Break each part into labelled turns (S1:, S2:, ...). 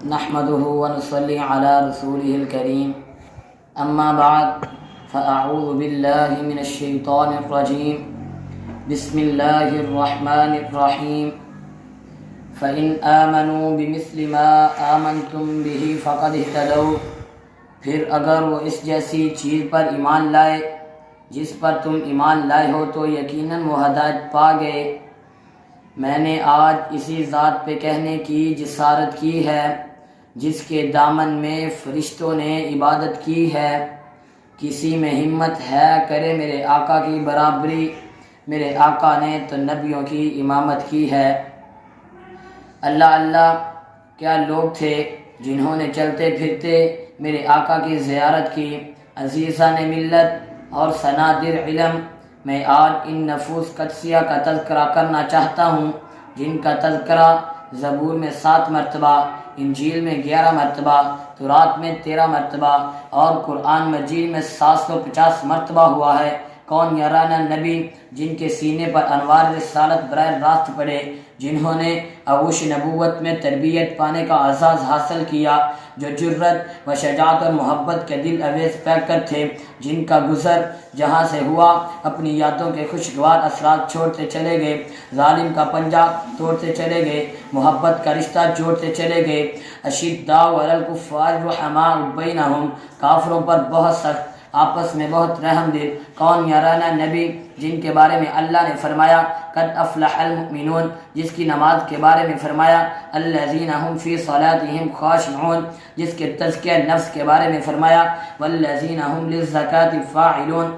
S1: نحمده ونصلي على رسوله الكريم اما بعد فاعوذ بالله من الشيطان الرجيم بسم الله الرحمن الرحيم فإن آمنوا بمثل ما آمنتم به فقد اهتدوا، پھر اگر وہ اس جیسی چیز پر ایمان لائے جس پر تم ایمان لائے ہو تو یقیناً وہ ہدایت پا گئے۔ میں نے آج اسی ذات پہ کہنے کی جسارت کی ہے جس کے دامن میں فرشتوں نے عبادت کی ہے۔ کسی میں ہمت ہے کرے میرے آقا کی برابری، میرے آقا نے تو نبیوں کی امامت کی ہے۔ اللہ اللہ، کیا لوگ تھے جنہوں نے چلتے پھرتے میرے آقا کی زیارت کی۔ عزیزان ملت اور صنادر علم، میں آج ان نفوس قدسیہ کا تذکرہ کرنا چاہتا ہوں جن کا تذکرہ زبور میں 7 مرتبہ، انجیل میں 11 مرتبہ، تورات میں 13 مرتبہ اور قرآن مجید میں 750 مرتبہ ہوا ہے۔ کون یارانا نبی جن کے سینے پر انوار رسالت براہ راست پڑے، جنہوں نے آغوش نبوت میں تربیت پانے کا اعزاز حاصل کیا، جو جرت و شجاعت اور محبت کے دل اویز پیکر تھے، جن کا گزر جہاں سے ہوا اپنی یادوں کے خوشگوار اثرات چھوڑتے چلے گئے، ظالم کا پنجہ توڑتے چلے گئے، محبت کا رشتہ جوڑتے چلے گئے۔ اشداء علی الکفار رحماء بینہم، کافروں پر بہت سخت، آپس میں بہت رحم دل۔ کون یارانا نبی جن کے بارے میں اللہ نے فرمایا قد افلح المؤمنون، جس کی نماز کے بارے میں فرمایا الذین هم فی صلاتهم خاشعون، جس کے تزکیہ نفس کے بارے میں فرمایا والذین هم للزکاة فاعلون،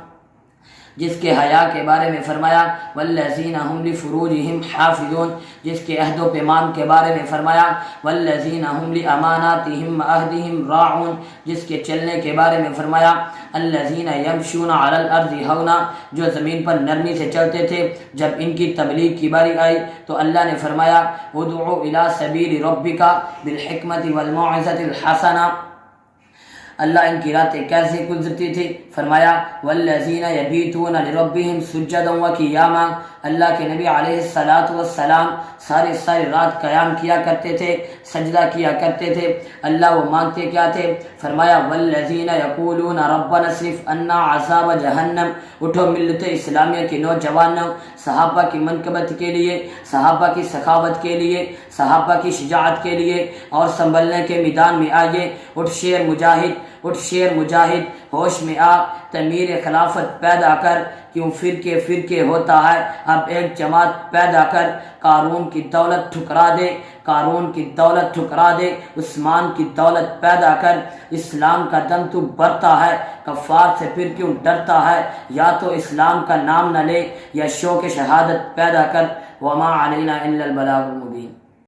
S1: جس کے حیا کے بارے میں فرمایا والذین هم لفروجهم حافظون، جس کے عہد و پیمان کے بارے میں فرمایا والذین هم لاماناتهم وعہدهم راعون، جس کے چلنے کے بارے میں فرمایا الذین یمشون علی الارض ہونا، جو زمین پر نرمی سے چلتے تھے۔ جب ان کی تبلیغ کی باری آئی تو اللہ نے فرمایا ادعو الی سبیل ربک بالحکمت والموعظۃ الحسنہ۔ اللہ ان کی راتیں کیسے گزرتی تھی؟ فرمایا والذین یبیتون لربہم سجدا وقیاما، اللہ کے نبی علیہ السلام ساری رات قیام کیا کرتے تھے، سجدہ کیا کرتے تھے۔ اللہ وہ مانگتے کیا تھے؟ فرمایا والذین یقولون ربنا اصرف عنا عذاب جہنم۔ اٹھو ملت اسلامیہ کے نوجوانوں، صحابہ کی منقبت کے لیے، صحابہ کی سخاوت کے لیے، صحابہ کی شجاعت کے لیے اور سنبھلنے کے میدان میں آئیے۔ اٹھ شیر مجاہد، اٹھ شیر مجاہد، ہوش میں آ، تعمیر خلافت پیدا کر۔ کیوں فرقے ہوتا ہے، اب ایک جماعت پیدا کر۔ قارون کی دولت ٹھکرا دے، قارون کی دولت ٹھکرا دے، عثمان کی دولت پیدا کر۔ اسلام کا دم تو برتا ہے، کفار سے پھر کیوں ڈرتا ہے؟ یا تو اسلام کا نام نہ لے یا شوق شہادت پیدا کر۔ وما علینا الا البلاغ المبین۔